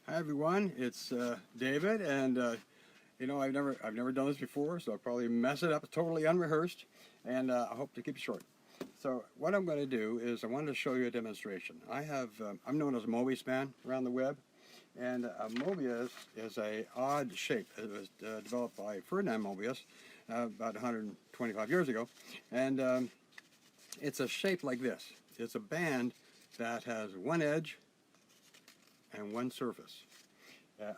Hi everyone, it's David, and you know I've never done this before, so I'll probably mess it up totally unrehearsed, and I hope to keep it short. So what I'm going to do is I wanted to show you a demonstration. I'm known as a Mobius man around the web, and a Mobius is a odd shape. It was developed by Ferdinand Mobius about 125 years ago, and it's a shape like this. It's a band that has one edge and one surface,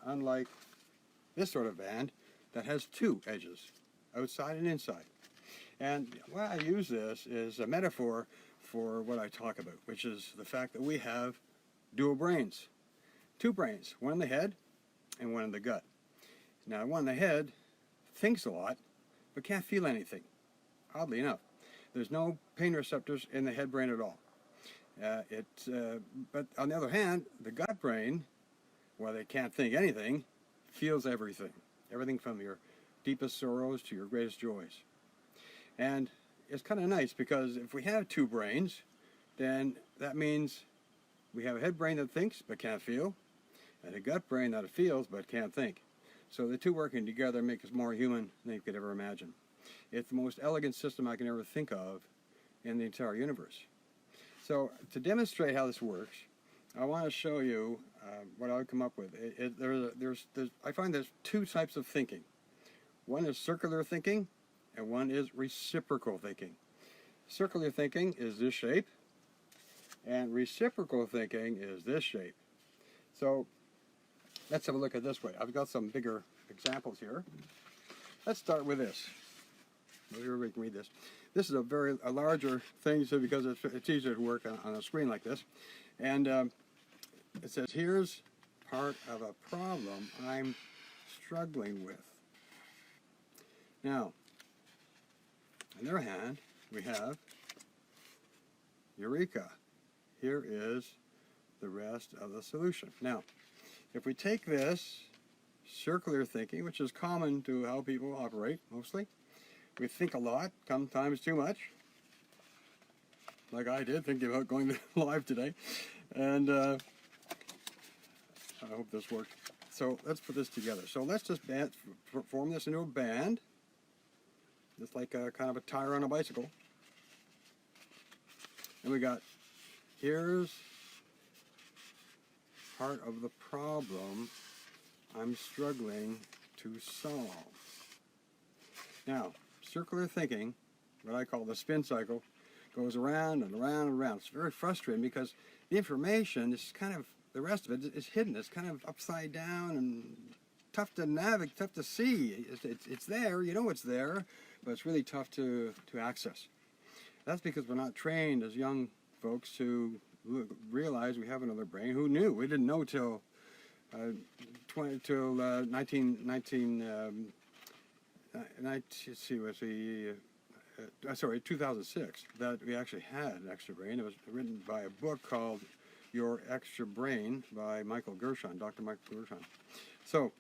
unlike this sort of band that has two edges, outside and inside. And why I use this is a metaphor for what I talk about, which is the fact that we have dual brains. Two brains, one in the head and one in the gut. Now, one in the head thinks a lot, but can't feel anything, oddly enough. There's no pain receptors in the head brain at all. But on the other hand, the gut brain, while they can't think anything, feels everything. Everything from your deepest sorrows to your greatest joys. And it's kind of nice because if we have two brains, then that means we have a head brain that thinks but can't feel, and a gut brain that feels but can't think. So the two working together make us more human than you could ever imagine. It's the most elegant system I can ever think of in the entire universe. So to demonstrate how this works, I want to show you what I would come up with. I find there's two types of thinking. One is circular thinking, and one is reciprocal thinking. Circular thinking is this shape, and reciprocal thinking is this shape. So let's have a look at this way. I've got some bigger examples here. Let's start with this. Maybe we can read this. This is a larger thing, so because it's easier to work on a screen like this. And it says, here's part of a problem I'm struggling with. Now, on the other hand, we have Eureka. Here is the rest of the solution. Now, if we take this circular thinking, which is common to how people operate mostly, we think a lot, sometimes too much, like I did, thinking about going live today, and I hope this worked. So let's put this together. So let's just form this into a band, just like a kind of a tire on a bicycle. And we got, here's part of the problem I'm struggling to solve. Now, circular thinking, what I call the spin cycle, goes around and around and around. It's very frustrating because the information is kind of, the rest of it is hidden. It's kind of upside down and tough to navigate, tough to see. It's there, you know it's there, but it's really tough to access. That's because we're not trained as young folks to realize we have another brain. Who knew? We didn't know till 2006 that we actually had an extra brain. It was written by a book called Your Extra Brain by Michael Gershon, Dr. Michael Gershon. So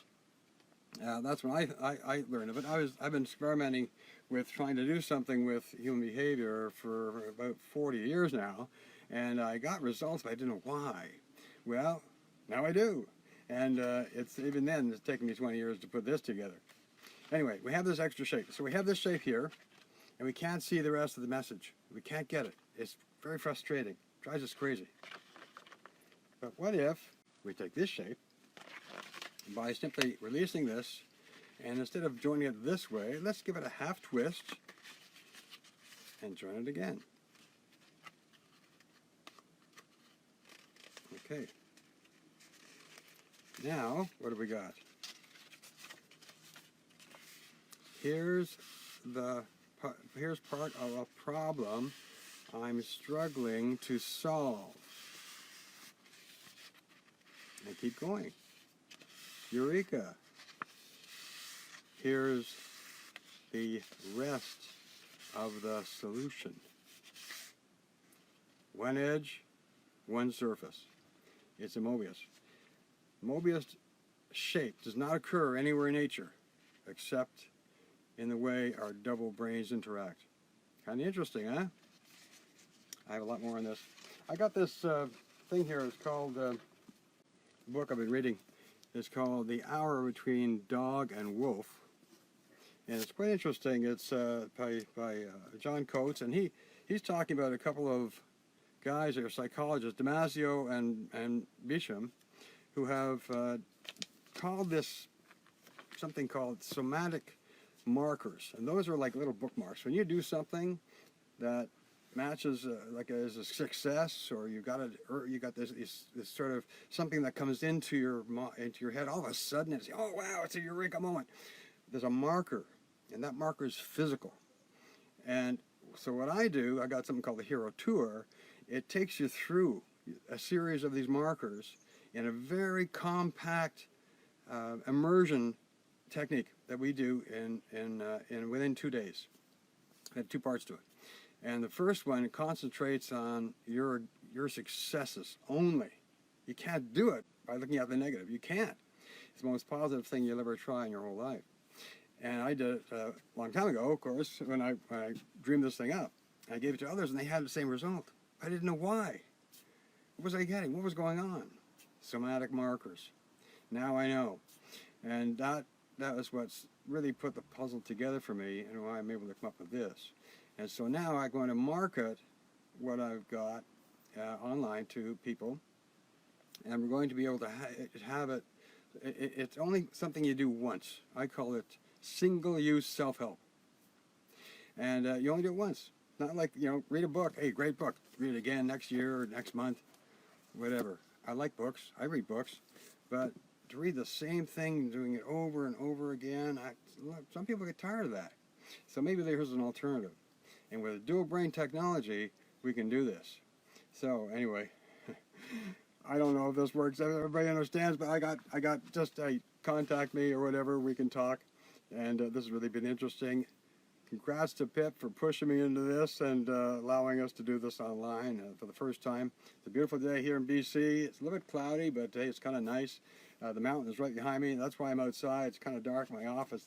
that's when I learned of it. I've been experimenting with trying to do something with human behavior for about 40 years now, and I got results, but I didn't know why. Well, now I do. And it's even then, it's taken me 20 years to put this together. Anyway, we have this extra shape. So we have this shape here, and we can't see the rest of the message. We can't get it. It's very frustrating. It drives us crazy. But what if we take this shape by simply releasing this, and instead of joining it this way, let's give it a half twist and join it again. Okay. Now, what do we got? Here's part of a problem I'm struggling to solve. And keep going. Eureka. Here's the rest of the solution. One edge, one surface. It's a Mobius. Mobius shape does not occur anywhere in nature except in the way our double brains interact. Kind of interesting, huh? I have a lot more on this. I got this thing here. It's called book I've been reading. It's called The Hour Between Dog and Wolf. And it's quite interesting. It's by John Coates, and he's talking about a couple of guys that are psychologists, Damasio and Bisham, who have called this something called somatic markers. And those are like little bookmarks. When you do something that matches like as a success, or you got this sort of something that comes into your head, all of a sudden it's, oh wow, it's a eureka moment. There's a marker, and that marker is physical. And so what I do, I got something called the Hero Tour. It takes you through a series of these markers in a very compact immersion technique that we do in within 2 days. I have 2 parts to it. And the first one concentrates on your successes only. You can't do it by looking at the negative. You can't. It's the most positive thing you'll ever try in your whole life. And I did it a long time ago, of course, when I dreamed this thing up. I gave it to others, and they had the same result. I didn't know why. What was I getting? What was going on? Somatic markers. Now I know. And that was what's really put the puzzle together for me, and why I'm able to come up with this. And so now I'm going to market what I've got online to people, and we're going to be able to have it. It's only something you do once. I call it single-use self-help. And you only do it once. Not like, read a book. Hey, great book. Read it again next year or next month, whatever. I like books. I read books. But to read the same thing, doing it over and over again, some people get tired of that. So maybe there's an alternative. And with dual brain technology, we can do this. So anyway, I don't know if this works. Everybody understands, but I got just contact me or whatever. We can talk. And this has really been interesting. Congrats to Pip for pushing me into this and allowing us to do this online for the first time. It's a beautiful day here in BC. It's a little bit cloudy, but hey, it's kind of nice. The mountain is right behind me. That's why I'm outside. It's kind of dark in my office.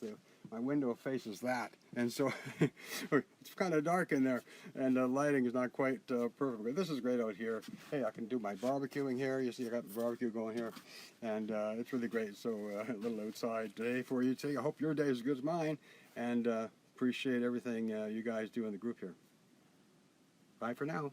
My window faces that. And so it's kind of dark in there. And the lighting is not quite perfect. But this is great out here. Hey, I can do my barbecuing here. You see I got the barbecue going here. And it's really great. So a little outside day for you too. I hope your day is as good as mine. And appreciate everything you guys do in the group here. Bye for now.